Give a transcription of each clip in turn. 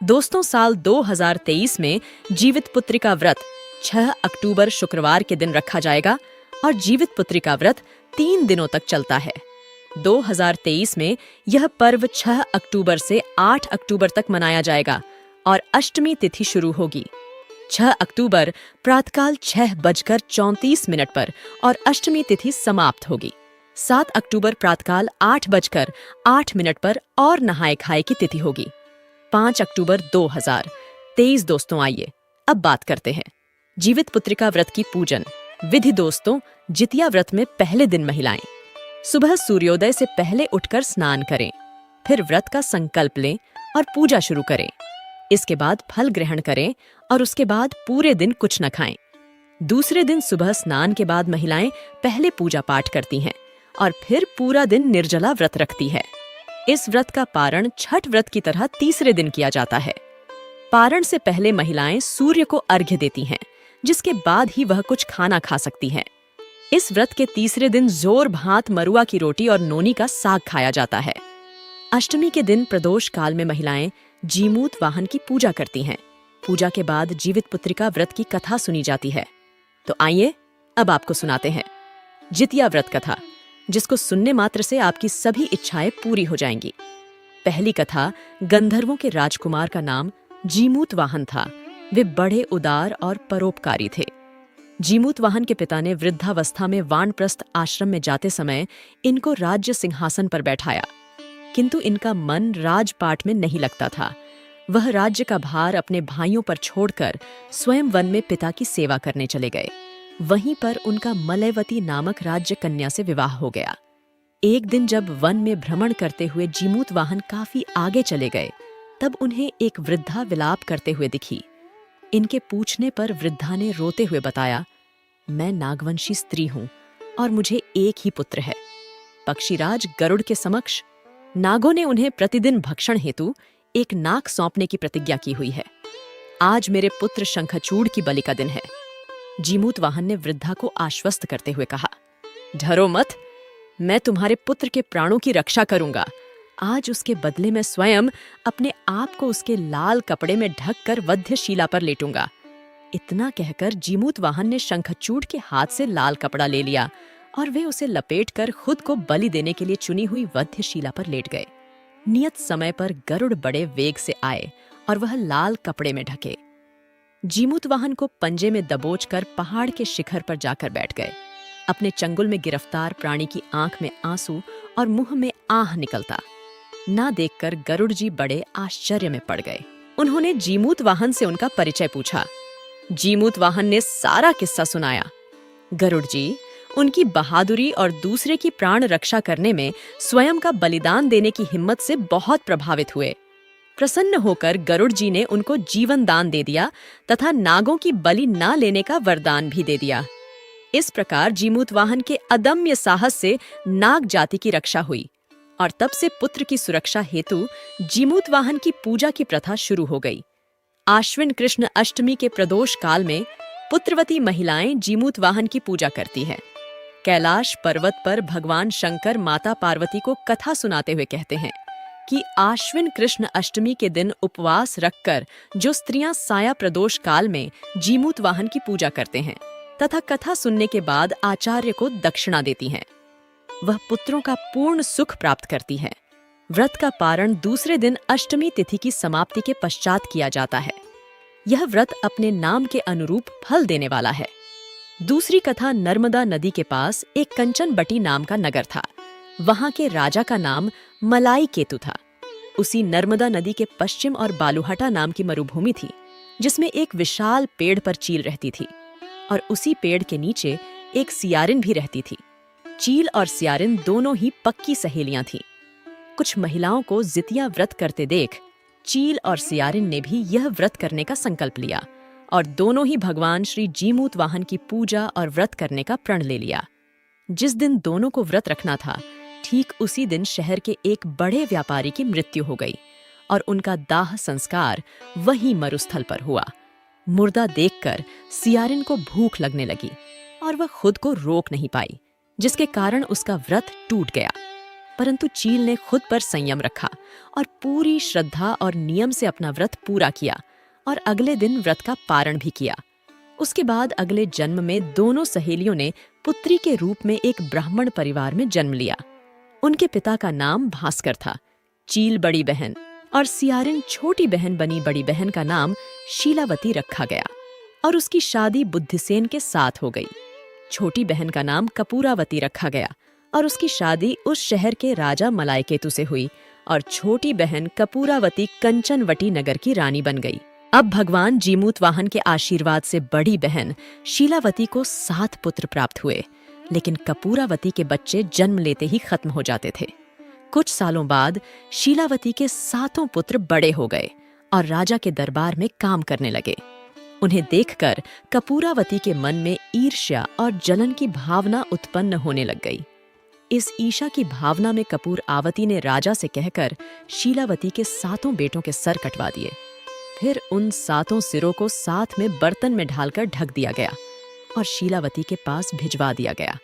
दोस्तों, साल 2023 में जीवित पुत्रिका व्रत 6 अक्टूबर शुक्रवार के दिन रखा जाएगा और जीवित पुत्रिका व्रत 3 दिनों तक चलता है। 2023 में यह पर्व 6 अक्टूबर से 8 अक्टूबर तक मनाया जाएगा और अष्टमी तिथि शुरू होगी। 6 अक्टूबर प्रातःकाल 6:34 पर और अष्टमी तिथि समाप्त होगी। 7 अक्टूबर प्रातःकाल 8:08 पर और नहाए खाए की तिथि होगी। 5 अक्टूबर 2023। दोस्तों, आइए अब बात करते हैं जीवित पुत्रिका व्रत की पूजन विधि। दोस्तों, जितिया व्रत में पहले दिन महिलाएं सुबह सूर्योदय से पहले उठकर स्नान करें, फिर व्रत का संकल्प लें और पूजा शुरू करें। इसके बाद फल ग्रहण करें और उसके बाद पूरे दिन कुछ न खाएं। दूसरे दिन सुबह स्नान के बाद महिलाएं पहले पूजा पाठ करती हैं और फिर पूरा दिन निर्जला व्रत रखती है। इस व्रत का पारण छठ व्रत की तरह तीसरे दिन किया जाता है। पारण से पहले महिलाएं सूर्य को अर्घ्य देती हैं, जिसके बाद ही वह कुछ खाना खा सकती हैं। इस व्रत के तीसरे दिन जोर भात मरुआ की रोटी और नोनी का साग खाया जाता है। अष्टमी के दिन प्रदोष काल में महिलाएं जीमूत वाहन की पूजा करती हैं। पूजा के बाद जीवित पुत्रिका व्रत की कथा सुनी जाती है। तो आइए अब आपको सुनाते हैं जितिया व्रत कथा, जिसको सुनने मात्र से आपकी सभी इच्छाएं पूरी हो जाएंगी। पहली कथा, गंधर्वों के राजकुमार का नाम जीमूत वाहन था। वे बड़े उदार और परोपकारी थे। जीमूत वाहन के पिता ने वृद्धावस्था में वानप्रस्थ आश्रम में जाते समय इनको राज्य सिंहासन पर बैठाया, किंतु इनका मन राजपाट में नहीं लगता था। वह राज्य का भार अपने भाइयों पर छोड़कर स्वयं वन में पिता की सेवा करने चले गए। वहीं पर उनका मलयवती नामक राज्य कन्या से विवाह हो गया। एक दिन जब वन में भ्रमण करते हुए जीमूत वाहन काफी आगे चले गए, तब उन्हें एक वृद्धा विलाप करते हुए दिखी। इनके पूछने पर वृद्धा ने रोते हुए बताया, मैं नागवंशी स्त्री हूं और मुझे एक ही पुत्र है। पक्षीराज गरुड़ के समक्ष नागों ने उन्हें प्रतिदिन भक्षण हेतु एक नाग सौंपने की प्रतिज्ञा की हुई है। आज मेरे पुत्र शंखचूड़ की बलि का दिन है। जीमूत वाहन ने वृद्धा को आश्वस्त करते हुए कहा, डरो मत, मैं तुम्हारे पुत्र के प्राणों की रक्षा करूंगा। आज उसके बदले में स्वयं अपने आप को उसके लाल कपड़े में ढककर वध्यशिला पर लेटूंगा। इतना कहकर जीमूत वाहन ने शंखचूड़ के हाथ से लाल कपड़ा ले लिया और वे उसे लपेटकर खुद को बलि देने के लिए चुनी हुई वध्यशिला पर लेट गए। नियत समय पर गरुड़ बड़े वेग से आए और वह लाल कपड़े में ढके। जीमूत वाहन को पंजे में दबोचकर पहाड़ के शिखर पर जाकर बैठ गए। अपने चंगुल में गिरफ्तार प्राणी की आंख में आंसू और मुंह में आह निकलता ना देखकर गरुड़ जी बड़े आश्चर्य में पड़ गए। उन्होंने जीमूत वाहन से उनका परिचय पूछा। जीमूत वाहन ने सारा किस्सा सुनाया। गरुड़ जी उनकी बहादुरी और दूसरे की प्राण रक्षा करने में स्वयं का बलिदान देने की हिम्मत से बहुत प्रभावित हुए। प्रसन्न होकर गरुड़ जी ने उनको जीवन दान दे दिया तथा नागों की बलि न लेने का वरदान भी दे दिया। इस प्रकार जीमूत वाहन के अदम्य साहस से नाग जाति की रक्षा हुई और तब से पुत्र की सुरक्षा हेतु जीमूत वाहन की पूजा की प्रथा शुरू हो गई। आश्विन कृष्ण अष्टमी के प्रदोष काल में पुत्रवती महिलाएं जीमूत वाहन की पूजा करती हैं। कैलाश पर्वत पर भगवान शंकर माता पार्वती को कथा सुनाते हुए कहते हैं कि आश्विन कृष्ण अष्टमी के दिन उपवास रखकर जो स्त्रियां साया प्रदोष काल में जीमूत वाहन की पूजा करते हैं तथा कथा सुनने के बाद आचार्य को दक्षिणा देती हैं, वह पुत्रों का पूर्ण सुख प्राप्त करती हैं। व्रत का पारण दूसरे दिन अष्टमी तिथि की समाप्ति के पश्चात किया जाता है। यह व्रत अपने नाम के अनुरूप फल देने वाला है। दूसरी कथा, नर्मदा नदी के पास एक कंचन बटी नाम का नगर था। वहां के राजा का नाम मलाई केतु था। उसी नर्मदा नदी के पश्चिम और बालूहटा नाम की मरुभूमि थी, जिसमें एक विशाल पेड़ पर चील रहती थी और उसी पेड़ के नीचे एक सियारिन भी रहती थी। चील और सियारिन दोनों ही पक्की सहेलियां थीं। कुछ महिलाओं को जितिया व्रत करते देख चील और सियारिन ने भी यह व्रत करने का संकल्प लिया और दोनों ही भगवान श्री जीमूत वाहन की पूजा और व्रत करने का प्रण ले लिया। जिस दिन दोनों को व्रत रखना था, ठीक उसी दिन शहर के एक बड़े व्यापारी की मृत्यु हो गई और उनका दाह संस्कार वहीं मरुस्थल पर हुआ। मुर्दा देखकर सियारिन को भूख लगने लगी और वह खुद को रोक नहीं पाई, जिसके कारण उसका व्रत टूट गया। परंतु चील ने खुद पर संयम रखा और पूरी श्रद्धा और नियम से अपना व्रत पूरा किया और अगले दिन व्रत का पारण भी किया। उसके बाद अगले जन्म में दोनों सहेलियों ने पुत्री के रूप में एक ब्राह्मण परिवार में जन्म लिया। उनके पिता का नाम भास्कर था। चील बड़ी बहन और सियारिन छोटी बहन बनी बड़ी बहन का नाम शीलावती रखा गया और उसकी शादी बुद्धिसेन के साथ हो गई। छोटी बहन का नाम कपूरावती रखा गया और उसकी शादी उस शहर के राजा मलायकेतु से हुई और छोटी बहन कपूरावती कंचनवटी नगर की रानी बन गई। अब भगवान जीमूतवाहन के आशीर्वाद से बड़ी बहन शीलावती को 7 पुत्र प्राप्त हुए, लेकिन कपूरावती के बच्चे जन्म लेते ही खत्म हो जाते थे। कुछ सालों बाद शीलावती के 7 पुत्र बड़े हो गए और राजा के दरबार में काम करने लगे। उन्हें देखकर कपूरावती के मन में ईर्ष्या और जलन की भावना उत्पन्न होने लग गई। इस ईर्ष्या की भावना में कपूरावती ने राजा से कहकर शीलावती के 7 बेटों के सर कटवा दिए। फिर उन 7 सिरों को साथ में बर्तन में ढालकर ढक दिया गया और शीलावती के पास भिजवा दिया गया।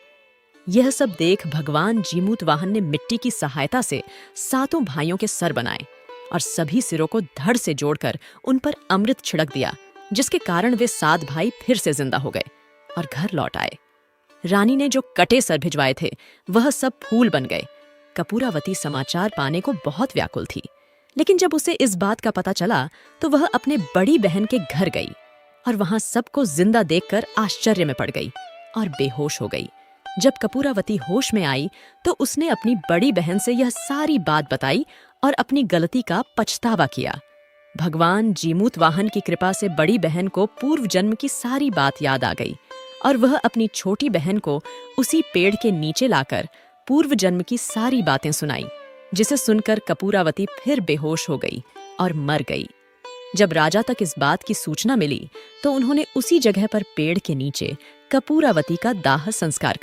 यह सब देख भगवान जीमूतवाहन ने मिट्टी की सहायता से 7 भाइयों के सर बनाए और सभी सिरों को धड़ से जोड़कर उन पर अमृत छिड़क दिया, जिसके कारण वे 7 भाई फिर से जिंदा हो गए और घर लौट आए। रानी ने जो कटे सर भिजवाए थे वह सब फूल बन गए। कपूरावती समाचार पाने को बहुत व्याकुल थी, लेकिन जब उसे इस बात का पता चला तो वह अपने बड़ी बहन के घर गई और वहां सबको जिंदा देखकर आश्चर्य में पड़ गई और बेहोश हो गई। जब कपूरावती होश में आई तो उसने अपनी बड़ी बहन से यह सारी बात बताई और अपनी गलती का पछतावा किया। भगवान जीमूतवाहन की कृपा से बड़ी बहन को पूर्व जन्म की सारी बात याद आ गई और वह अपनी छोटी बहन को उसी पेड़ के नीचे लाकर पूर्व जन्म की सारी बातें सुनाई, जिसे सुनकर कपूरावती फिर बेहोश हो गई और मर गई। जब राजा तक इस बात की सूचना मिली तो उन्होंने उसी जगह पर पेड़ के नीचे कपूरावती का दाह संस्कार कर